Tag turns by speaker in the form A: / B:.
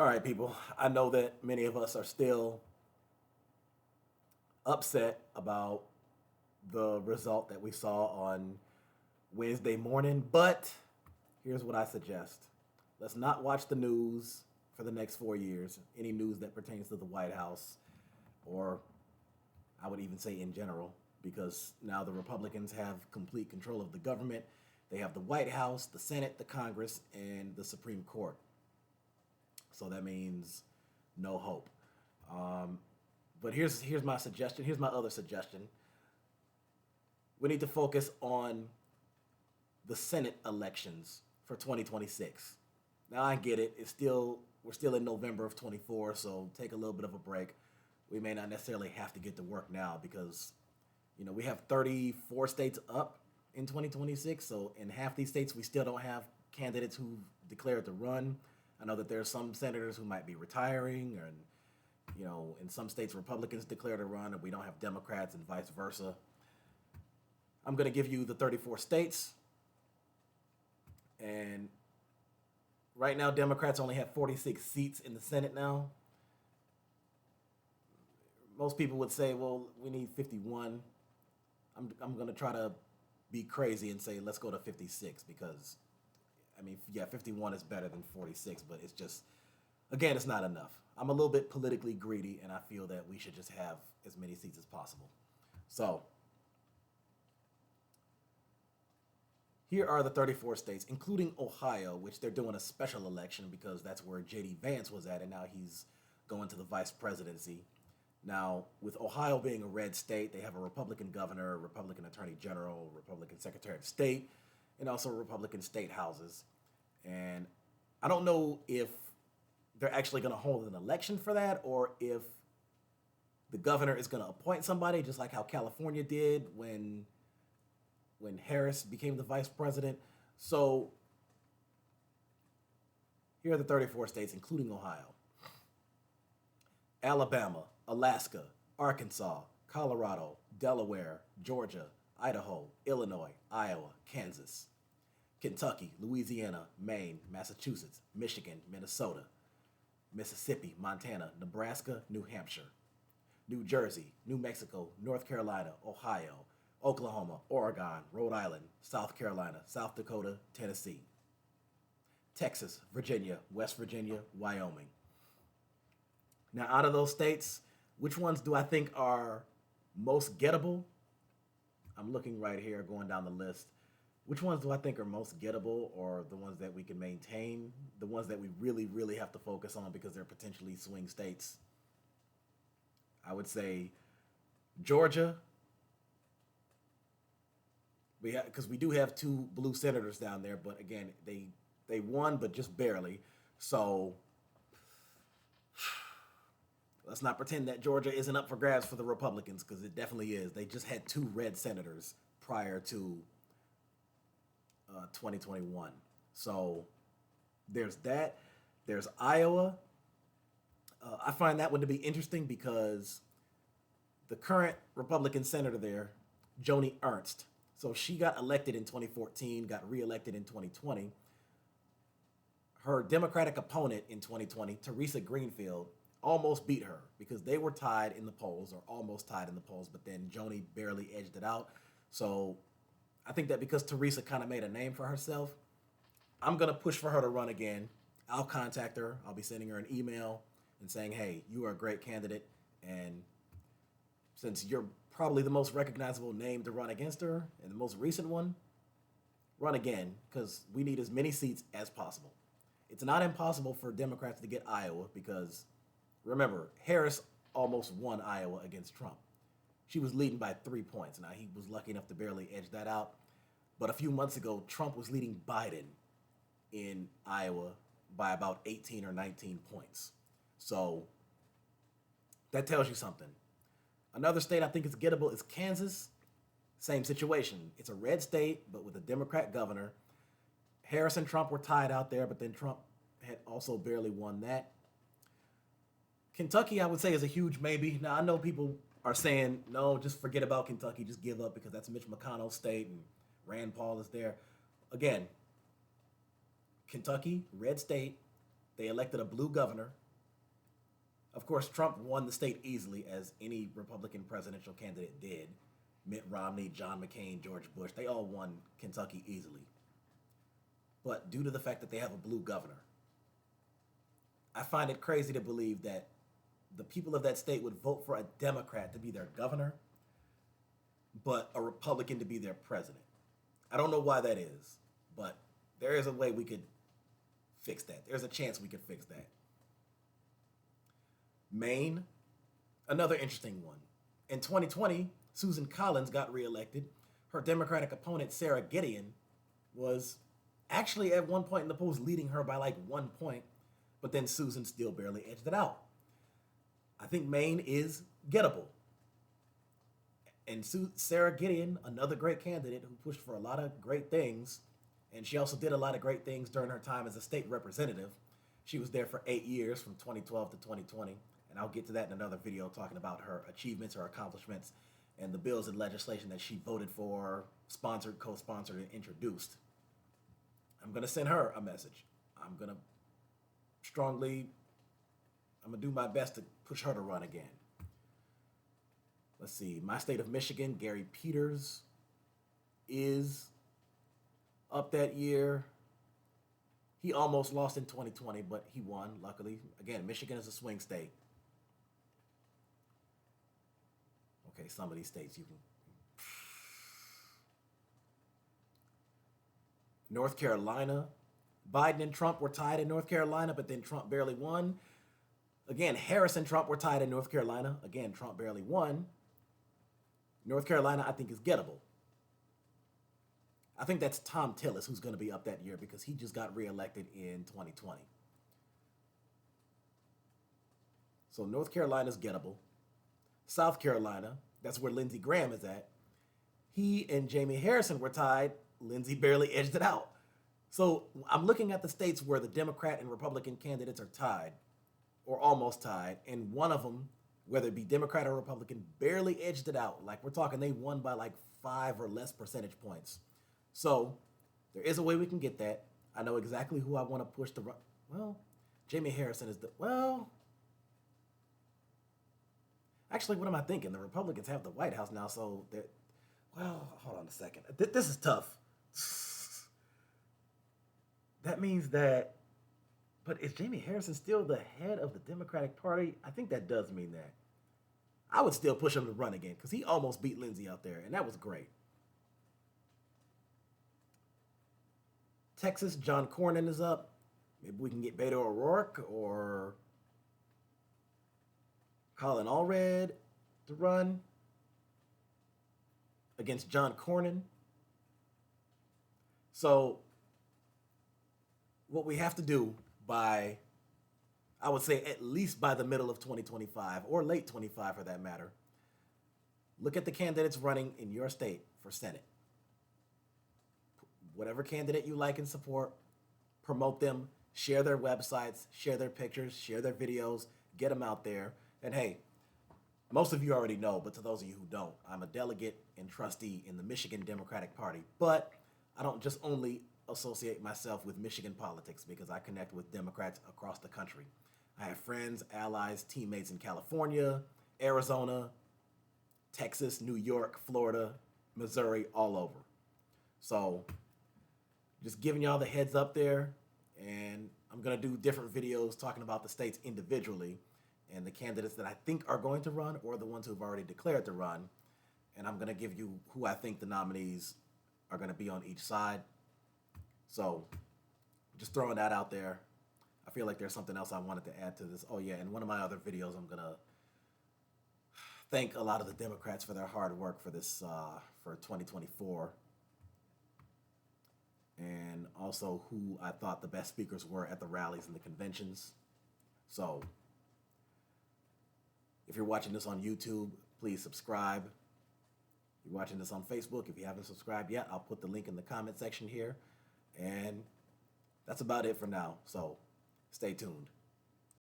A: All right, people. I know that many of us are still upset about the result that we saw on Wednesday morning, but here's what I suggest. Let's not watch the news for the next 4 years, any news that pertains to the White House, or I would even say in general, because now the Republicans have complete control of the government. They have the White House, the Senate, the Congress, and the Supreme Court. So that means no hope. Um, but here's my suggestion. Here's my other suggestion. We need to focus on the Senate elections for 2026. Now I get it. We're still in November of 24, so take a little bit of a break. We may not necessarily have to get to work now because we have 34 states up in 2026. So in half these states, we still don't have candidates who've declared to run. I know that there's some senators who might be retiring, and in some states, Republicans declare to run, and we don't have Democrats, and vice versa. I'm going to give you the 34 states, and right now, Democrats only have 46 seats in the Senate now. Most people would say, well, we need 51. I'm going to try to be crazy and say, let's go to 56 because, I mean, yeah, 51 is better than 46, but it's just, again, it's not enough. I'm a little bit politically greedy, and I feel that we should just have as many seats as possible. So, here are the 34 states, including Ohio, which they're doing a special election because that's where J.D. Vance was at, and now he's going to the vice presidency. Now, with Ohio being a red state, they have a Republican governor, a Republican attorney general, a Republican secretary of state, and also Republican state houses. And I don't know if they're actually going to hold an election for that or if the governor is going to appoint somebody, just like how California did when Harris became the vice president. So here are the 34 states, including Ohio: Alabama, Alaska, Arkansas, Colorado, Delaware, Georgia, Idaho, Illinois, Iowa, Kansas, Kentucky, Louisiana, Maine, Massachusetts, Michigan, Minnesota, Mississippi, Montana, Nebraska, New Hampshire, New Jersey, New Mexico, North Carolina, Ohio, Oklahoma, Oregon, Rhode Island, South Carolina, South Dakota, Tennessee, Texas, Virginia, West Virginia, Wyoming. Now, out of those states, which ones do I think are most gettable? I'm looking right here, going down the list. Which ones do I think are most gettable, or the ones that we can maintain? The ones that we really, really have to focus on because they're potentially swing states? I would say Georgia, because we do have two blue senators down there, but again, they won, but just barely. So let's not pretend that Georgia isn't up for grabs for the Republicans, because it definitely is. They just had two red senators prior to 2021. So there's that. There's Iowa. I find that one to be interesting because the current Republican senator there, Joni Ernst, so she got elected in 2014, got reelected in 2020. Her Democratic opponent in 2020, Teresa Greenfield, almost beat her because they were tied in the polls, or almost tied in the polls, but then Joni barely edged it out. So I think that because Teresa kind of made a name for herself, I'm going to push for her to run again. I'll contact her. I'll be sending her an email and saying, hey, you are a great candidate. And since you're probably the most recognizable name to run against her and the most recent one, run again because we need as many seats as possible. It's not impossible for Democrats to get Iowa because, remember, Harris almost won Iowa against Trump. She was leading by 3 points. Now, he was lucky enough to barely edge that out. But a few months ago, Trump was leading Biden in Iowa by about 18 or 19 points. So that tells you something. Another state I think is gettable is Kansas. Same situation. It's a red state, but with a Democrat governor. Harris and Trump were tied out there, but then Trump had also barely won that. Kentucky, I would say, is a huge maybe. Now, I know people are saying, no, just forget about Kentucky, just give up because that's Mitch McConnell's state and Rand Paul is there. Again, Kentucky, red state, They elected a blue governor. Of course, Trump won the state easily, as any Republican presidential candidate did. Mitt Romney, John McCain, George Bush, they all won Kentucky easily. But due to the fact that they have a blue governor, I find it crazy to believe that the people of that state would vote for a Democrat to be their governor, but a Republican to be their president. I don't know why that is, but there is a way we could fix that. There's a chance we could fix that. Maine, another interesting one. In 2020, Susan Collins got reelected. Her Democratic opponent, Sarah Gideon, was actually at one point in the polls leading her by like 1 point, but then Susan still barely edged it out. I think Maine is gettable. And Sarah Gideon, another great candidate who pushed for a lot of great things, and she also did a lot of great things during her time as a state representative. She was there for 8 years, from 2012 to 2020, and I'll get to that in another video talking about her achievements, her accomplishments, and the bills and legislation that she voted for, sponsored, co-sponsored, and introduced. I'm going to send her a message. I'm going to do my best to push her to run again. Let's see, my state of Michigan, Gary Peters is up that year. He almost lost in 2020, but he won, luckily. Again, Michigan is a swing state. Okay, some of these states you can... North Carolina, Biden and Trump were tied in North Carolina, but then Trump barely won. Again, Harris and Trump were tied in North Carolina. Again, Trump barely won. North Carolina, I think, is gettable. I think that's Tom Tillis who's going to be up that year because he just got reelected in 2020. So North Carolina's gettable. South Carolina, that's where Lindsey Graham is at. He and Jamie Harrison were tied. Lindsey barely edged it out. So I'm looking at the states where the Democrat and Republican candidates are tied, or almost tied, and one of them, whether it be Democrat or Republican, barely edged it out. Like, we're talking they won by like 5 or less percentage points. So there is a way we can get that. I know exactly who I want to push to run. Well, Jamie Harrison is actually, what am I thinking? The Republicans have the White House now, so they're, hold on a second. This is tough. That means that, but is Jamie Harrison still the head of the Democratic Party? I think that does mean that. I would still push him to run again because he almost beat Lindsey out there, and that was great. Texas, John Cornyn is up. Maybe we can get Beto O'Rourke or Colin Allred to run against John Cornyn. So what we have to do by, I would say at least by the middle of 2025 or late 25 for that matter, look at the candidates running in your state for Senate. Whatever candidate you like and support, promote them, share their websites, share their pictures, share their videos, get them out there. And hey, most of you already know, but to those of you who don't, I'm a delegate and trustee in the Michigan Democratic Party. But I don't just only associate myself with Michigan politics because I connect with Democrats across the country. I have friends, allies, teammates in California, Arizona, Texas, New York, Florida, Missouri, all over. So just giving y'all the heads up there, and I'm going to do different videos talking about the states individually and the candidates that I think are going to run or the ones who have already declared to run. And I'm going to give you who I think the nominees are going to be on each side. So just throwing that out there. I feel like there's something else I wanted to add to this. Oh yeah, in one of my other videos, I'm going to thank a lot of the Democrats for their hard work for this, for 2024. And also who I thought the best speakers were at the rallies and the conventions. So if you're watching this on YouTube, please subscribe. If you're watching this on Facebook, if you haven't subscribed yet, I'll put the link in the comment section here. And that's about it for now. So stay tuned.